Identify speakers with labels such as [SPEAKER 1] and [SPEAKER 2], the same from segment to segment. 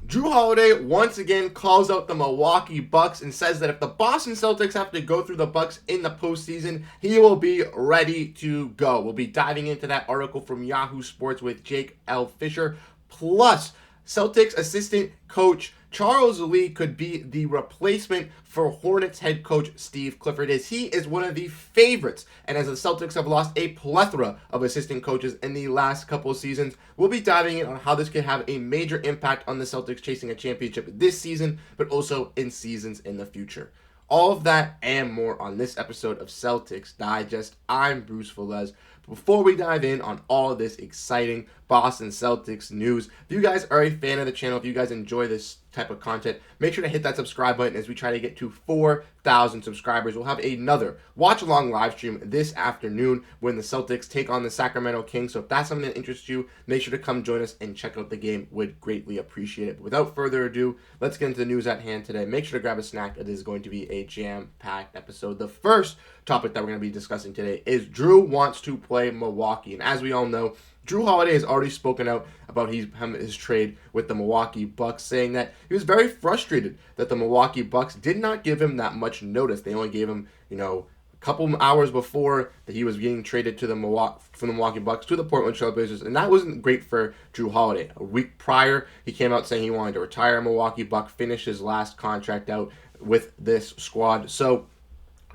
[SPEAKER 1] Jrue Holiday once again calls out the Milwaukee Bucks and says that if the Boston Celtics have to go through the Bucks in the postseason, he will be ready to go. We'll be diving into that article from Yahoo Sports with Jake L. Fisher. Plus, Celtics assistant coach Charles Lee could be the replacement for Hornets head coach Steve Clifford, as he is one of the favorites. And as the Celtics have lost a plethora of assistant coaches in the last couple of seasons, we'll be diving in on how this could have a major impact on the Celtics chasing a championship this season, but also in seasons in the future. All of that and more on this episode of Celtics Digest. I'm Bruce Veliz. Before we dive in on all of this exciting Boston Celtics news, if you guys are a fan of the channel, if you guys enjoy this type of content, make sure to hit that subscribe button as we try to get to 4,000 subscribers. We'll have another watch-along live stream this afternoon when the Celtics take on the Sacramento Kings. So if that's something that interests you, make sure to come join us and check out the game. Would greatly appreciate it. But without further ado, let's get into the news at hand today. Make sure to grab a snack. It is going to be a jam-packed episode. The first topic that we're going to be discussing today is Jrue wants to play Milwaukee. And as we all know, Jrue Holiday has already spoken out about his trade with the Milwaukee Bucks, saying that he was very frustrated that the Milwaukee Bucks did not give him that much notice. They only gave him, a couple hours before that he was being traded to from the Milwaukee Bucks to the Portland Trail Blazers, and that wasn't great for Jrue Holiday. A week prior, he came out saying he wanted to retire. Milwaukee Buck, finish his last contract out with this squad. So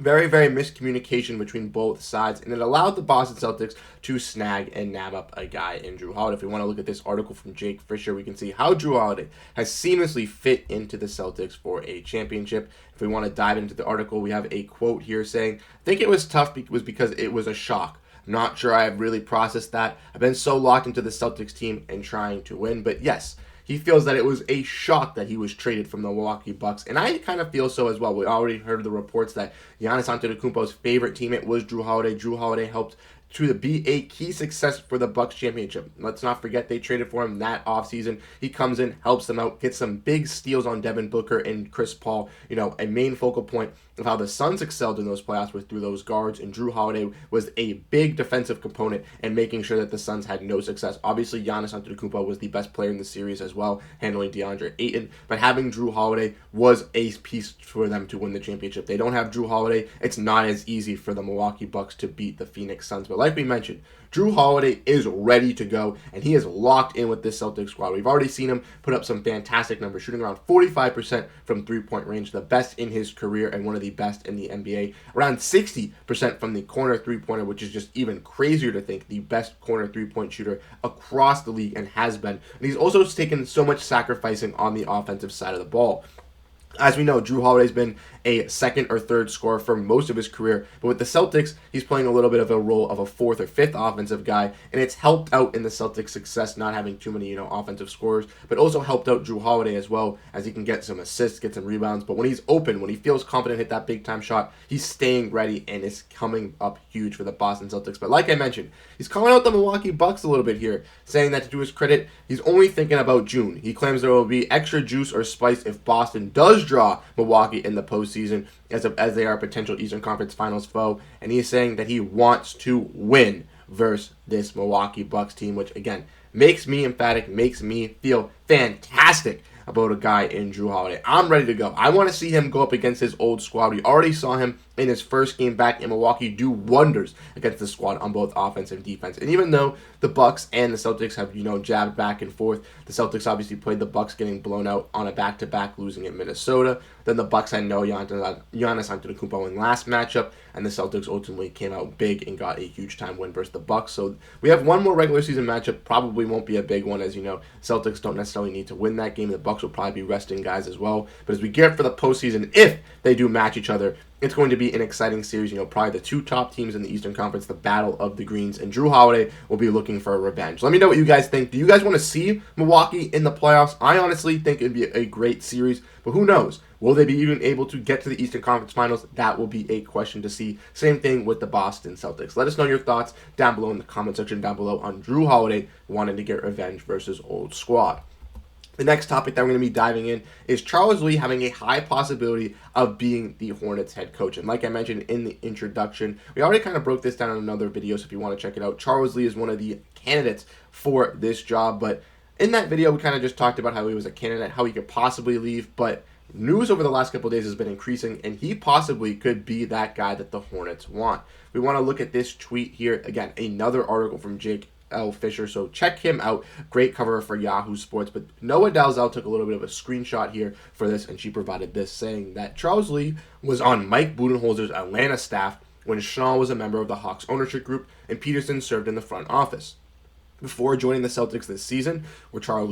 [SPEAKER 1] very, very miscommunication between both sides, and it allowed the Boston Celtics to snag and nab up a guy in Jrue Holiday. If we want to look at this article from Jake Fisher, we can see how Jrue Holiday has seamlessly fit into the Celtics for a championship. If we want to dive into the article, we have a quote here saying, "I think it was tough because it was a shock. I'm not sure I have really processed that. I've been so locked into the Celtics team and trying to win, but yes, he feels that it was a shock that he was traded from the Milwaukee Bucks, and I kind of feel so as well. We already heard the reports that Giannis Antetokounmpo's favorite teammate was Jrue Holiday. Jrue Holiday helped to be a key success for the Bucks championship. Let's not forget they traded for him that offseason. He comes in, helps them out, gets some big steals on Devin Booker and Chris Paul. A main focal point of how the Suns excelled in those playoffs was through those guards, and Jrue Holiday was a big defensive component in making sure that the Suns had no success. Obviously, Giannis Antetokounmpo was the best player in the series as well, handling DeAndre Ayton, but having Jrue Holiday was a piece for them to win the championship. They don't have Jrue Holiday. It's not as easy for the Milwaukee Bucks to beat the Phoenix Suns, but like we mentioned, Jrue Holiday is ready to go, and he is locked in with this Celtics squad. We've already seen him put up some fantastic numbers, shooting around 45% from three-point range, the best in his career and one of the best in the NBA. Around 60% from the corner three-pointer, which is just even crazier to think, the best corner three-point shooter across the league and has been. And he's also taken so much sacrificing on the offensive side of the ball. As we know, Jrue Holiday's been a second or third scorer for most of his career, but with the Celtics, he's playing a little bit of a role of a fourth or fifth offensive guy, and it's helped out in the Celtics' success not having too many, offensive scorers, but also helped out Jrue Holiday as well, as he can get some assists, get some rebounds, but when he's open, when he feels confident hit that big-time shot, he's staying ready, and it's coming up huge for the Boston Celtics. But like I mentioned, he's calling out the Milwaukee Bucks a little bit here, saying that to his credit, he's only thinking about June. He claims there will be extra juice or spice if Boston does draw Milwaukee in the postseason as they are a potential Eastern Conference Finals foe, and he is saying that he wants to win versus this Milwaukee Bucks team, which again makes me emphatic, makes me feel fantastic about a guy in Jrue Holiday. I'm ready to go. I want to see him go up against his old squad. We already saw him in his first game back in Milwaukee do wonders against the squad on both offense and defense. And even though the Bucks and the Celtics have, jabbed back and forth, the Celtics obviously played the Bucks getting blown out on a back-to-back, losing in Minnesota. Then the Bucks had no Giannis Antetokounmpo in last matchup, and the Celtics ultimately came out big and got a huge-time win versus the Bucks. So we have one more regular season matchup. Probably won't be a big one, as you know. Celtics don't necessarily need to win that game. The Bucks will probably be resting guys as well. But as we get for the postseason, if they do match each other, it's going to be an exciting series. Probably the two top teams in the Eastern Conference, the battle of the Greens, and Jrue Holiday will be looking for a revenge. Let me know what you guys think. Do you guys want to see Milwaukee in the playoffs? I honestly think it'd be a great series, but who knows? Will they be even able to get to the Eastern Conference Finals? That will be a question to see. Same thing with the Boston Celtics. Let us know your thoughts down below in the comment section down below on Jrue Holiday wanting to get revenge versus old squad. The next topic that we're going to be diving in is Charles Lee having a high possibility of being the Hornets head coach. And like I mentioned in the introduction, we already kind of broke this down in another video, so if you want to check it out, Charles Lee is one of the candidates for this job, but In that video, we kind of just talked about how he was a candidate, how he could possibly leave, but news over the last couple of days has been increasing, and he possibly could be that guy that the Hornets want. We want to look at this tweet here. Again, another article from Jake L. Fisher, so check him out. Great cover for Yahoo Sports. But Noah Dalzell took a little bit of a screenshot here for this, and she provided this, saying that Charles Lee was on Mike Budenholzer's Atlanta staff when Shaw was a member of the Hawks ownership group, and Peterson served in the front office. Before joining the Celtics this season, where Charles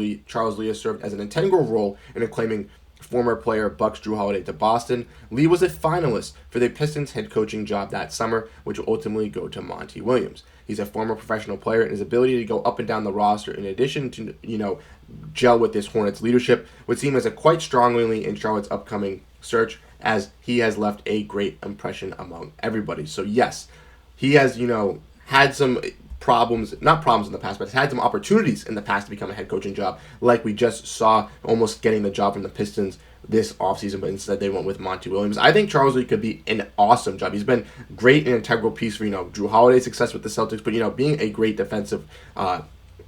[SPEAKER 1] Lee has served as an integral role in acclaiming former player Bucks Jrue Holiday to Boston, Lee was a finalist for the Pistons head coaching job that summer, which will ultimately go to Monty Williams. He's a former professional player, and his ability to go up and down the roster, in addition to, gel with this Hornets leadership, would seem as a quite strongly in Charlotte's upcoming search, as he has left a great impression among everybody. So yes, he has, had some not problems in the past, but has had some opportunities in the past to become a head coaching job, like we just saw almost getting the job from the Pistons this offseason, but instead they went with Monty Williams. I think Charles Lee could be an awesome job. He's been great and integral piece for, Jrue Holiday's success with the Celtics, but, being a great defensive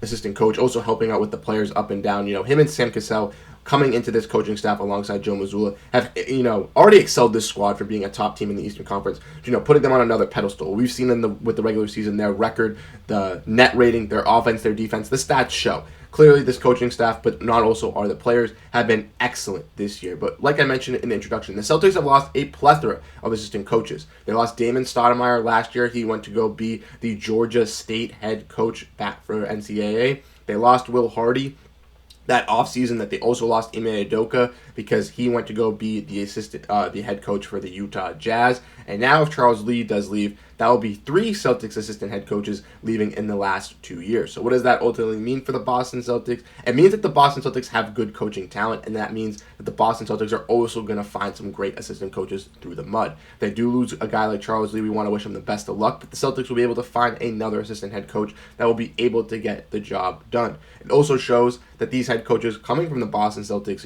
[SPEAKER 1] assistant coach, also helping out with the players up and down. Him and Sam Cassell coming into this coaching staff alongside Joe Mazzulla have, already excelled this squad for being a top team in the Eastern Conference, putting them on another pedestal. We've seen with the regular season, their record, the net rating, their offense, their defense, the stats show. Clearly, this coaching staff, but not also are the players, have been excellent this year. But like I mentioned in the introduction, the Celtics have lost a plethora of assistant coaches. They lost Damon Stoudemire last year. He went to go be the Georgia State head coach back for NCAA. They lost Will Hardy that offseason. That they also lost Ime Udoka because he went to go be the head coach for the Utah Jazz. And now if Charles Lee does leave, that will be 3 Celtics assistant head coaches leaving in the last 2 years. So what does that ultimately mean for the Boston Celtics? It means that the Boston Celtics have good coaching talent, and that means that the Boston Celtics are also going to find some great assistant coaches through the mud. If they do lose a guy like Charles Lee, we want to wish him the best of luck, but the Celtics will be able to find another assistant head coach that will be able to get the job done. It also shows that these head coaches coming from the Boston Celtics,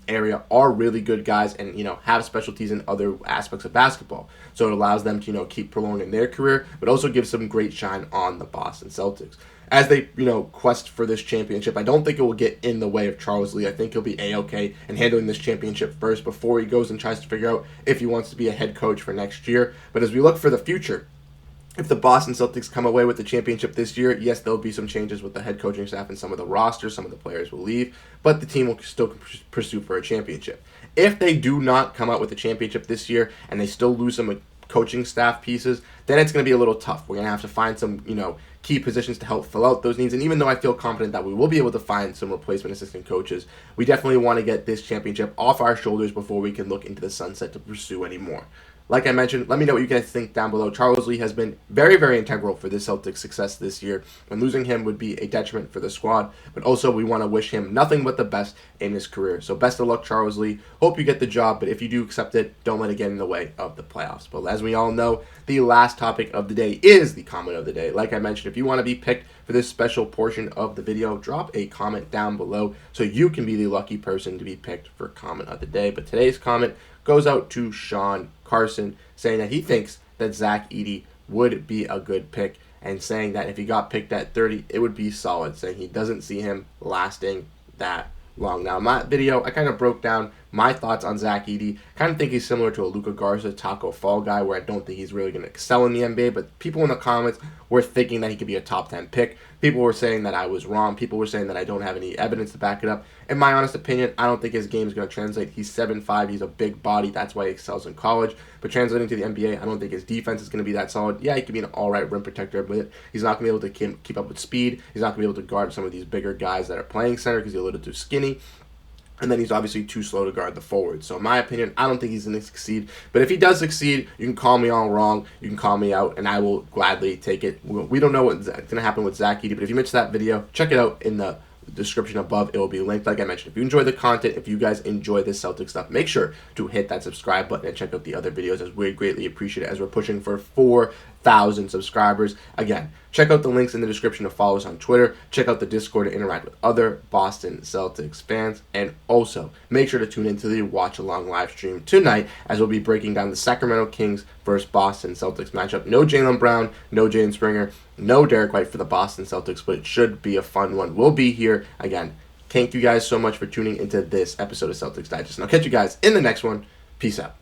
[SPEAKER 1] area are really good guys and, have specialties in other aspects of basketball. So it allows them to, keep prolonging their career, but also give some great shine on the Boston Celtics. As they, quest for this championship, I don't think it will get in the way of Charles Lee. I think he'll be A-okay in handling this championship first before he goes and tries to figure out if he wants to be a head coach for next year. But as we look for the future, if the Boston Celtics come away with the championship this year, yes, there'll be some changes with the head coaching staff and some of the rosters. Some of the players will leave, but the team will still pursue for a championship. If they do not come out with the championship this year and they still lose some coaching staff pieces, then it's going to be a little tough. We're going to have to find some, key positions to help fill out those needs. And even though I feel confident that we will be able to find some replacement assistant coaches, we definitely want to get this championship off our shoulders before we can look into the sunset to pursue any more. Like I mentioned, let me know what you guys think down below. Charles Lee has been very, very integral for the Celtics' success this year, and losing him would be a detriment for the squad. But also, we want to wish him nothing but the best in his career. So best of luck, Charles Lee. Hope you get the job, but if you do accept it, don't let it get in the way of the playoffs. But as we all know, the last topic of the day is the comment of the day. Like I mentioned, if you want to be picked for this special portion of the video, drop a comment down below so you can be the lucky person to be picked for comment of the day. But today's comment goes out to Sean Carson, saying that he thinks that Zach Edey would be a good pick, and saying that if he got picked at 30, it would be solid, saying he doesn't see him lasting that long. Now, in my video, I kind of broke down my thoughts on Zach Edey. Kind of think he's similar to a Luka Garza, Taco Fall guy, where I don't think he's really going to excel in the NBA, but people in the comments were thinking that he could be a top 10 pick. People were saying that I was wrong. People were saying that I don't have any evidence to back it up. In my honest opinion, I don't think his game is going to translate. He's 7'5", he's a big body, that's why he excels in college. But translating to the NBA, I don't think his defense is going to be that solid. Yeah, he could be an all-right rim protector, but he's not going to be able to keep up with speed. He's not going to be able to guard some of these bigger guys that are playing center because he's a little too skinny. And then he's obviously too slow to guard the forward. So in my opinion, I don't think he's going to succeed. But if he does succeed, you can call me all wrong. You can call me out, and I will gladly take it. We don't know what's going to happen with Zach Edey, but if you missed that video, check it out in the description above. It will be linked. Like I mentioned, if you enjoy the content, if you guys enjoy this Celtic stuff, make sure to hit that subscribe button and check out the other videos, as we greatly appreciate it, as we're pushing for 1,000 subscribers. Again, check out the links in the description to follow us on Twitter. Check out the Discord to interact with other Boston Celtics fans. And also, make sure to tune into the Watch Along live stream tonight as we'll be breaking down the Sacramento Kings versus Boston Celtics matchup. No Jaylen Brown, no Jaden Springer, no Derrick White for the Boston Celtics, but it should be a fun one. We'll be here. Again, thank you guys so much for tuning into this episode of Celtics Digest. And I'll catch you guys in the next one. Peace out.